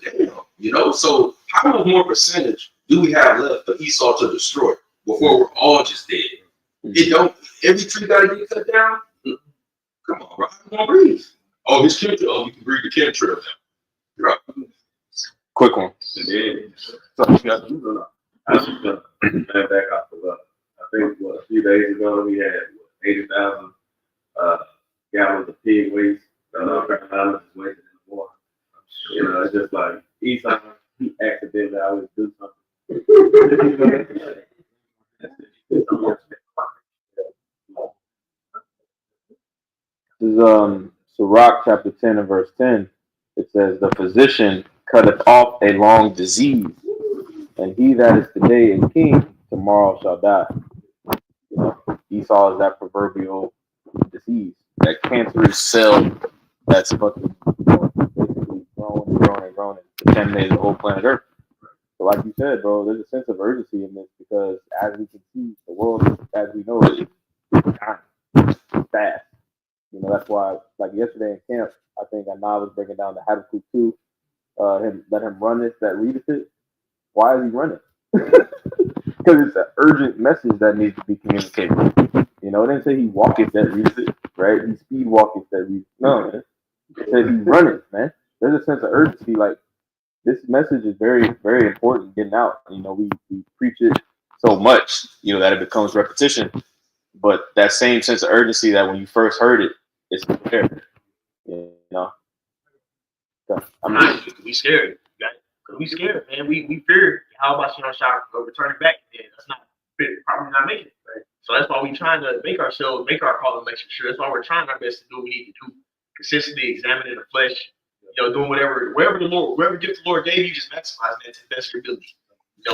damn, so how much more percentage do we have left for Esau to destroy before we're all just dead? It don't. Every tree got to get cut down. Come on, bro. How gonna breathe? Oh, his chemtrail. Oh, we can breathe the chemtrail now. Right. Quick one. I just got back off of I think a few days ago we had 80,000 gallons of pig waste. North Carolina is wasted in the water. It's just like Esau, he accidentally always do something. This is Sirach chapter 10 and verse 10. It says, "The physician cutteth off a long disease, and he that is today a king, tomorrow shall die." Esau is that proverbial disease, that cancerous cell that's fucking basically growing and contaminating the whole planet Earth. So like you said, bro, there's a sense of urgency in this because as we can see, the world as we know it is dying fast. That's why, like yesterday in camp, I think Anna was breaking down the Habakkuk 2, let him run this, that readeth it. Why is he running? Because it's an urgent message that needs to be communicated. It didn't say he walketh that readeth it, right? He speed walketh that readeth it. No, man. It said he's running, man. There's a sense of urgency. Like, this message is very, very important getting out. We preach it so much, that it becomes repetition. But that same sense of urgency that when you first heard it, it's there. So, We scared, right? Because we scared, man. We fear how about Shai returning back, and that's probably not making it, right? So that's why we're trying to make our call and make sure. That's why we're trying our best to do what we need to do, consistently examining the flesh, doing whatever gift the Lord gave you, just maximizing it to the best of your ability.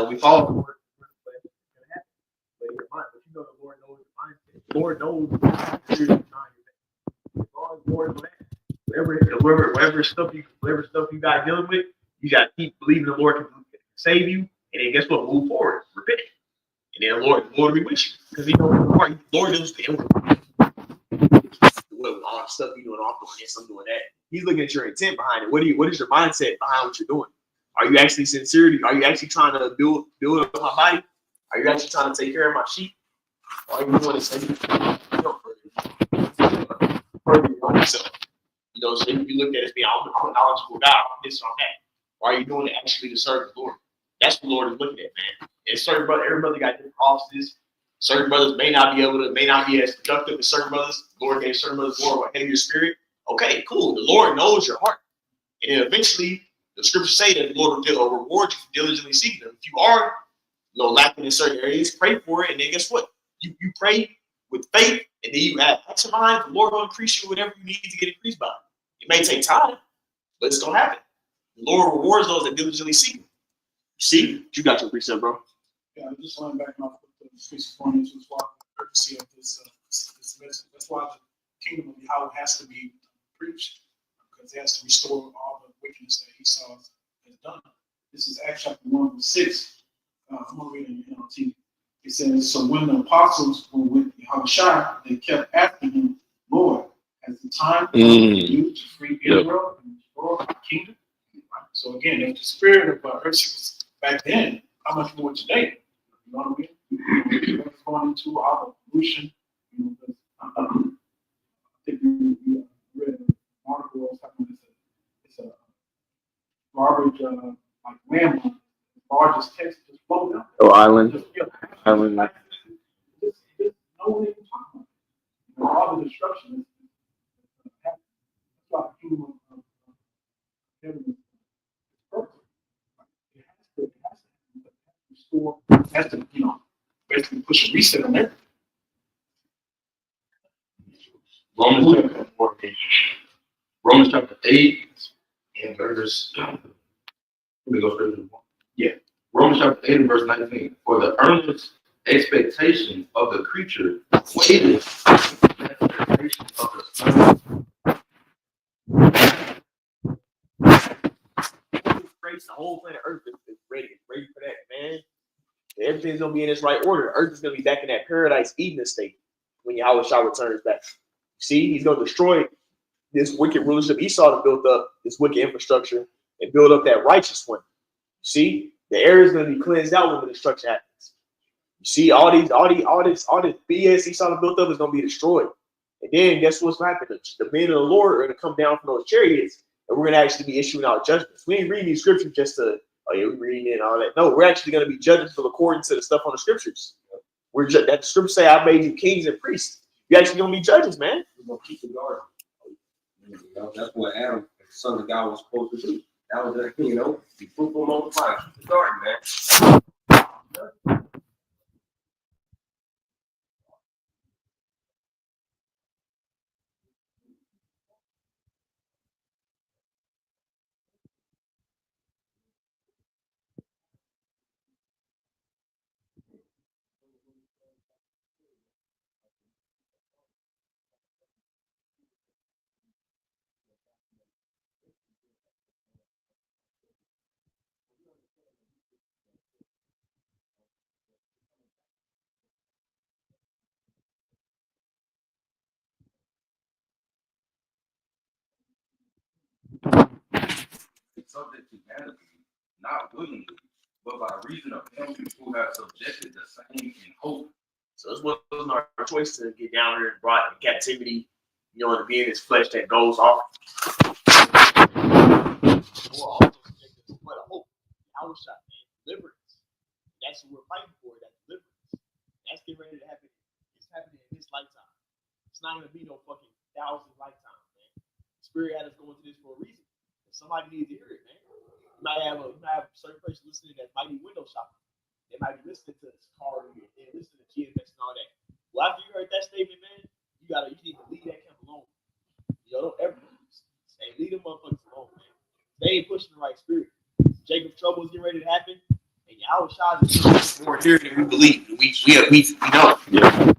We follow the Lord. But the Lord knows the mindset. The Lord knows the Lord, whatever stuff you got dealing with, you got to keep believing the Lord can save you, and then guess what? Move forward, repent, and then the Lord will be with you because He knows the Lord knows the all the stuff you're doing, I'm doing this, I'm doing that. He's looking at your intent behind it. What is your mindset behind what you're doing? Are you actually sincere? Are you actually trying to build up my body? Are you actually trying to take care of my sheep? Or are you doing it so you further yourself? You know, so you look at it as being, I'm a knowledgeable guy, I'm this, I'm that. Or are you doing it actually to serve the Lord? That's what the Lord is looking at, man. And certain brother, every brother got different offices. Certain brothers may not be as productive as certain brothers. The Lord gave certain brothers more of a heavier spirit. Okay, cool. The Lord knows your heart. And then eventually, the scriptures say that the Lord will reward you for diligently seeking Him. If you are lacking in certain areas, pray for it. And then guess what? You pray with faith, and then you have action mind. The Lord will increase you whatever you need to get increased by. It may take time, but it's going to happen. The Lord rewards those that diligently seek Him. See, you got your precept, bro. Yeah, I'm just laying back off with the streets of Cornelius was why the urgency of this message. That's why the kingdom of Yahweh has to be preached, because it has to restore all the wickedness that Esau has done. This is Acts chapter 1 verse 6. I'm going to read it in NLT. It says, so when the apostles were with Yahushua, they kept asking him, Lord, has the time come for you to free Israel and restore our kingdom? So again, if the spirit of urgency was back then, how much more today? You know what I mean? What's going into our evolution? You know, I think we read an article or something. It's a garbage like landmine, largest text just floating out there. Oh, island. Just Island. no one even talking about it. You know, all the destruction is happening. That's why the kingdom of heaven is perfect. It has to restore, has to, you know, basically push a reset on everything. Romans chapter 8 and verse. Let me go straight to the point. Yeah. Romans chapter 8 and verse 19. For the earnest expectation of the creature waited for the manifestation of the Son. The whole planet Earth is ready for that, man. Everything's gonna be in its right order. Earth is gonna be back in that paradise Eden state when Yahweh Shah returns back. See, he's gonna destroy this wicked rulership Esau to build up this wicked infrastructure and build up that righteous one. See, the air is gonna be cleansed out when the destruction happens. You see, all this BS Esau built up is gonna be destroyed. And then guess what's gonna happen? The men of the Lord are gonna come down from those chariots, and we're gonna actually be issuing out judgments. We ain't reading these scriptures just to, oh yeah, we're reading it and all that. No, we're actually gonna be judging according to the stuff on the scriptures. That the scriptures say, I made you kings and priests. You're actually gonna be judges, man. We're gonna keep the garden. You know, that's what Adam, the son of God, was supposed to do. That was the, you know, be fruitful, multiply, keep the garden, man. It's subject to vanity, not willingly, but by reason of him who have subjected the same in hope. So it wasn't our choice to get down here and brought in captivity, you know, to be in this flesh that goes off. Or also subject us to what a hope. Our shot, man. Deliverance. That's what we're fighting for, that deliverance. That's getting ready to happen. It's happening in this lifetime. It's not gonna be no fucking 1,000 lifetimes, man. The Spirit had us going through this for a reason. Somebody needs to hear it, man. You might have a certain person listening that might be window shopping. They might be listening to this car and listening to GMX and all that. Well, after you heard that statement, man, you need to leave that camp alone. You know, don't ever leave them motherfuckers alone, man. They ain't pushing the right spirit. Jacob's trouble is getting ready to happen, and our shot is more here than we believe. We know. Yeah.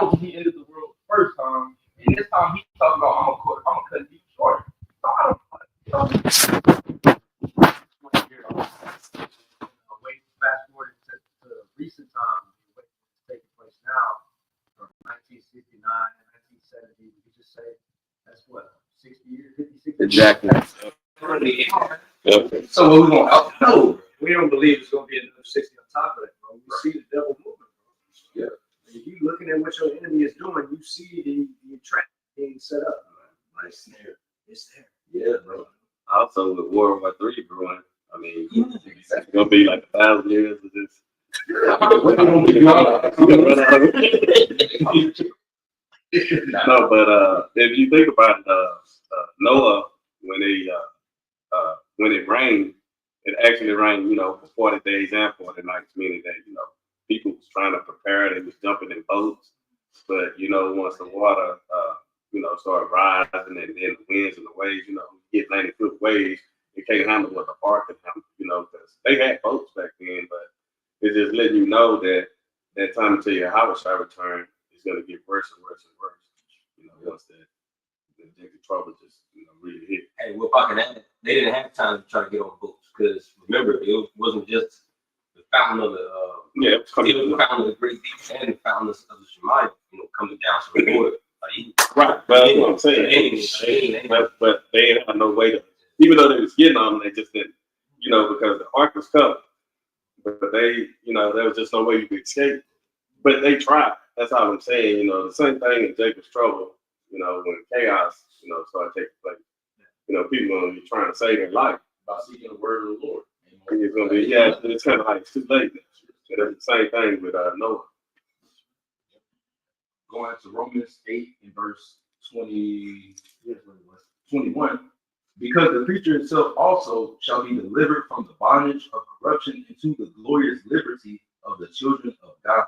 That was when he ended the world the first time. And this time he's talking about I'm gonna cut it even shorter. So I don't Fast forward to recent times, what's taking place now, from 1969 and 1970, we just say that's what, 60 years, 50, 60 Exactly. Yep. So what we gonna out? No. We don't believe it's going to be another 60 on top of that, bro. We see the devil moving, bro. Yeah. And if you looking at what your enemy is doing, you see the trap being set up. Like, it's there. It's there. Yeah, bro. Also, with World War III brewing, I mean, it's gonna be like 1,000 years of this. No, but if you think about Noah, when it rained, it actually rained, for 40 days and 40 nights, meaning that people was trying to prepare. They was jumping in boats, but once the water started rising, and then the winds and the waves, get 90-foot waves, it can't handle what the ark can handle, because they had boats back then, but it's just letting you know that that time until your house shall return is going to get worse and worse and worse. Once the trouble just really hit. Hey, we're fucking at it. They didn't have time to try to get on boats because remember, it wasn't just the fountain of the It was coming it was the fountain of the great deep and the fountain of the Shemaiah, coming down to the water. Right, but that's what I'm saying. But they didn't have no way to, even though they was getting on them, they just didn't, because the ark was covered. But they, there was just no way you could escape. But they tried. That's all I'm saying. The same thing in Jacob's trouble. When chaos, started taking place. People are gonna be trying to save their life by seeking the word of the Lord. And it's gonna be, it's kind of like it's too late. And it's the same thing with Noah. Going to Romans 8 and verse 21. Because the creature itself also shall be delivered from the bondage of corruption into the glorious liberty of the children of God.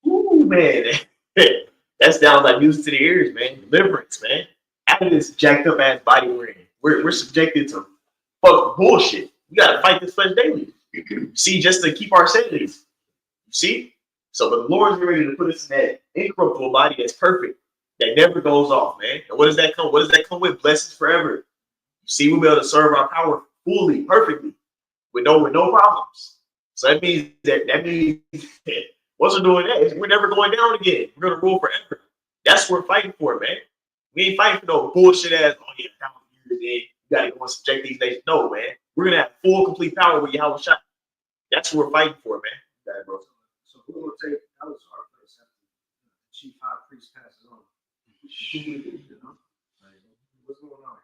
Ooh, man. That sounds like music to the ears, man. Deliverance, man. Out of this jacked up ass body we're in. We're subjected to fuck bullshit. We gotta fight this flesh daily. See, just to keep our sanity. You see? So but the Lord's ready to put us in that incorruptible body that's perfect, that never goes off, man. And what does that come? What does that come with? Blessings forever. You see, we'll be able to serve our power fully, perfectly, with no problems. So that means once we're doing that, we're never going down again. We're gonna rule forever. That's what we're fighting for, man. We ain't fighting for no bullshit ass. Oh yeah, 1,000 years in, you gotta go and subject these nations. No, man. We're gonna have full, complete power with Yahweh Shai. That's what we're fighting for, man. That, bro. So who will take that was our place after the chief high priest passes on? What's going on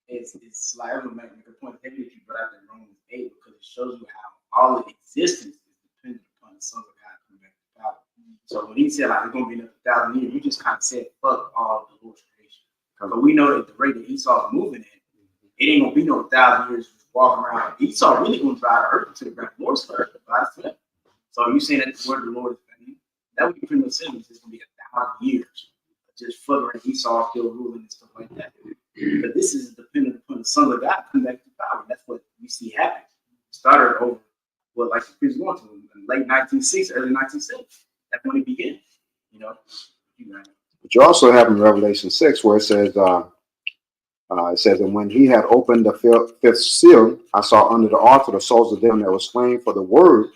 here? It's like I'm gonna make a point that you brought out in Romans 8 because it shows you how all of existence is dependent upon the Son of God coming back to power. So when he said like it's gonna be another 1,000 years, you just kind of said fuck all of the Lord's creation. But we know that the rate that Esau is moving at, it ain't gonna be no 1,000 years just walking around. Esau really gonna drive the earth to the ground. The Lord's first, by the flip. So you saying that the word of the Lord is coming? That would be pretty much simple. It's gonna be 1,000 years just fluttering Esau still ruling and stuff like that. But this is dependent upon the Son of God coming back to power. That's what we see happen. Started over, well, like the previous one to in late 1960s, early 1970s. That's when it began. But you also have in Revelation 6 where it says, and when he had opened the fifth seal, I saw under the altar the souls of them that were slain for the word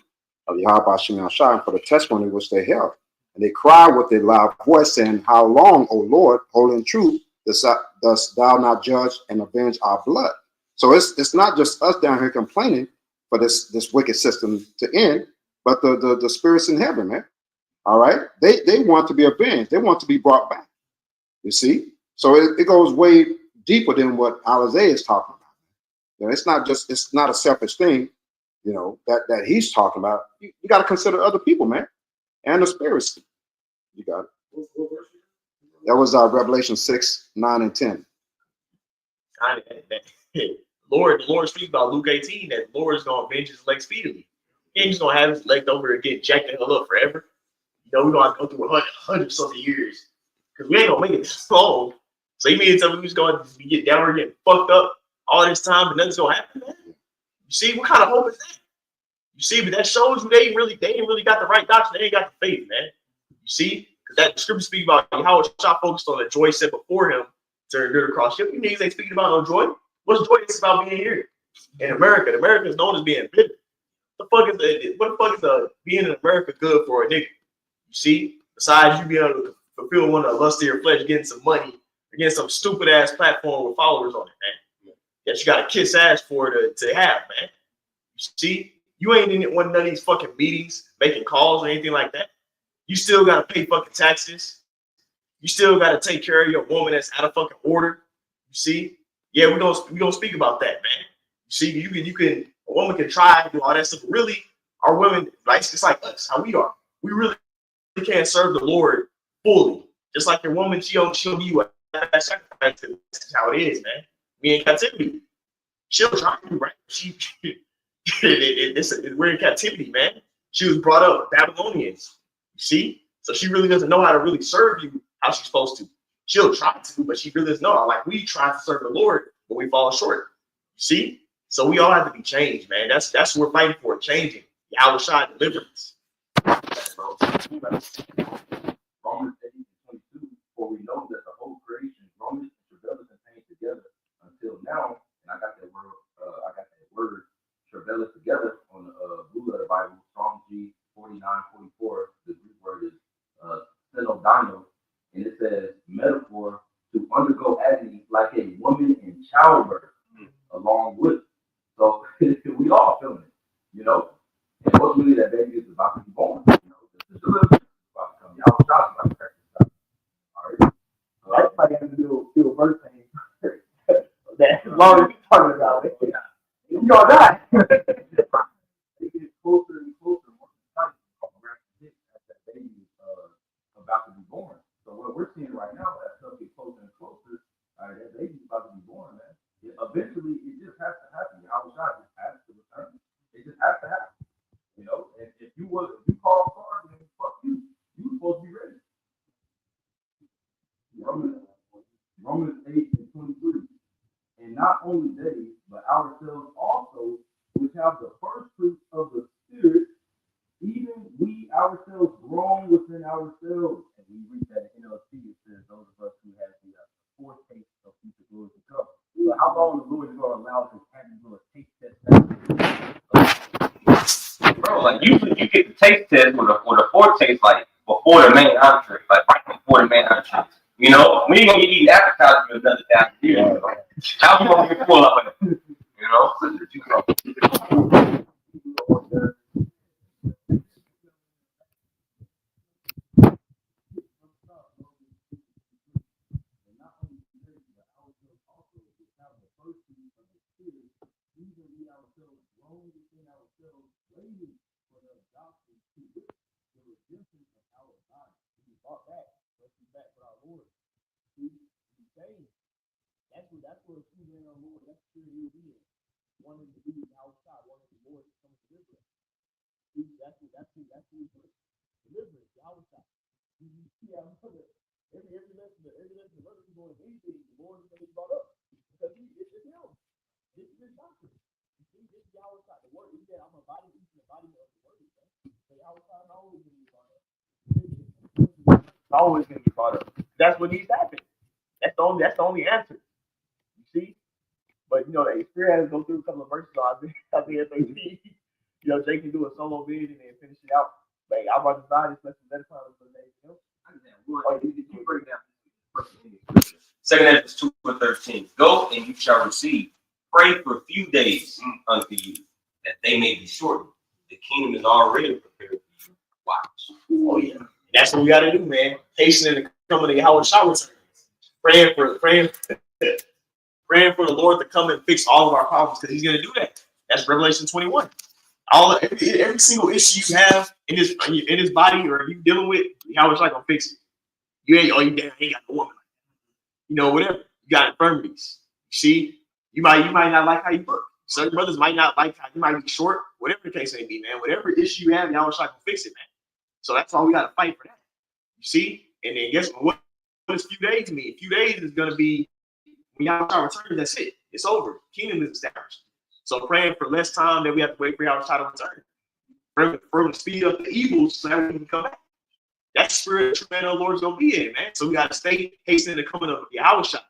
of Yahweh Shem Shai and for the testimony which they held. And they cried with a loud voice, saying, How long, O Lord, holy and true, dost thou not judge and avenge our blood? So it's not just us down here complaining for this wicked system to end, but the spirits in heaven, man. All right, they want to be avenged. They want to be brought back. You see, so it goes way deeper than what Isaiah is talking about. It's not a selfish thing, that he's talking about. You got to consider other people, man, and the spirits. You got it. That was Revelation 6, 9, and 10. The Lord speaks about Luke 18 that the Lord is going to avenge his leg speedily. He ain't just going to have his leg over and get jacked the hell up forever. We're going to have to go through 100 something years because we ain't going to make it this long. So you mean to tell me we're just going to get down here getting fucked up all this time and nothing's going to happen, man? You see, what kind of hope is that? You see, but that shows you they ain't really got the right doctrine. They ain't got the faith, man. You see, Because that the scripture speaks about how Shah focused on the joy set before him to endure the cross. You niggas ain't speaking about no joy. What's joyous about being here in America? America is known as being bitter. What the fuck is being in America good for a nigga? You see, besides you being able to fulfill one of the lust of your flesh, getting some money, or getting some stupid ass platform with followers on it, man. That you got to kiss ass for to have, man. You see, you ain't in one of these fucking meetings making calls or anything like that. You still got to pay fucking taxes. You still got to take care of your woman that's out of fucking order. You see, yeah, we gonna speak about that, man. You see, you can a woman can try to do all that stuff, but really, our women, like it's like us, how we are. We really can't serve the Lord fully. Just like your woman, she'll give you a sacrifice. That's how it is, man. We in captivity. She'll try to, right? We're in captivity, man. She was brought up with Babylonians. You see? So she really doesn't know how to really serve you how she's supposed to. She'll try to, but she really doesn't know. Like we try to serve the Lord, but we fall short. You see? So we all have to be changed, man. That's what we're fighting for, changing. Yahweh Shah deliverance. Romans 8:22, for we know that the whole creation groaneth and travaileth in pain together until now. And I got that word travaileth together on the Blue Letter Bible, Strong G 49:44. The Greek word is synodino, and it says metaphor to undergo agony like a woman in childbirth, along with. So we all feeling it, you know. And ultimately, that baby is about to be born. You know, the deliverance is about to come. Y'all shots about to crack this up. All right. Everybody has to do a birth pain. That's as long as we're talking about it. You're gonna die. It gets closer and closer more time as that baby is about to be born. So what we're seeing right now, that stuff gets closer and closer. All right, that baby's about to be born, man. Eventually, it just has to happen. Y'all shot just has to return. It just has to happen. You know, and if you call hard, then fuck you. You supposed to be ready. Romans 8:23. And not only they, but ourselves also, which have the first fruits of the Spirit, even we ourselves groan within ourselves. And we read that in NLT, it says those of us who have the foretaste of future glory to come. So how long the Lord is going to allow us to have to do a taste test? Bro, like usually you get the taste test with a foretaste like before the main entree, like right before the main entree. You know, we ain't gonna get eating appetizers another time. You know, how we gonna get full of it? You know. That's what she went on Lord. That's who he is. Wanting to be outside, wanting the Lord to come to deliver us. That's who deliverance, outside. You see how every lesson the Lord is going anything, the Lord is going to be brought up. Because it's him. This is his doctrine. You see, this is outside. The word, he said, I'm a body, each and the body of the word. So outside is always going to be brought up. It's always going to be brought up. That's what needs to happen. That's the only answer. See, but you know, the Spirit has to go through a couple of verses on Isaiah 13. You know, Jake can do a solo vid and then finish it out. Like I'm about to decide this lesson better time for the next. You know, break down. 2 Ezra 2:13. Go and you shall receive. Pray for a few days unto you, that they may be shortened. The kingdom is already prepared for you. Watch. Oh yeah, that's what we got to do, man. Hastening the coming of Yahweh Shah returns. Praying for the Lord to come and fix all of our problems because He's going to do that. That's Revelation 21. Every single issue you have in his body or you dealing with, Yahweh Shah gonna fix it. You ain't got no woman. You know, whatever. You got infirmities. You see, you might not like how you look. Certain brothers might not like how you might be short. Whatever the case may be, man. Whatever issue you have, Yahweh Shah gonna fix it, man. So that's all we got to fight for that. You see, and then guess what does few days mean? A few days is gonna be. When Yahweh returns, that's it. It's over. Kingdom is established. So praying for less time that we have to wait for Yahweh to return. Pray for the speed up the evils so that we can come back. that spirit of true man of the Lord is gonna be in, man. So we gotta stay hastening the coming of Yahushua,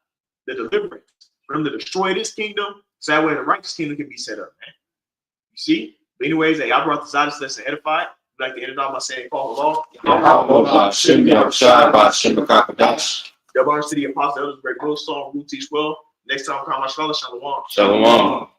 the deliverance, for him to destroy this kingdom, so that way the righteous kingdom can be set up, man. You see? But anyways, hey, I brought this out to lesson edified. I'd like to end it off by saying, call the law. Double honors to the apostles, elders, great Will, Saul, Ruth, teach well. Next time, come my scholar, Shalom. Shalom.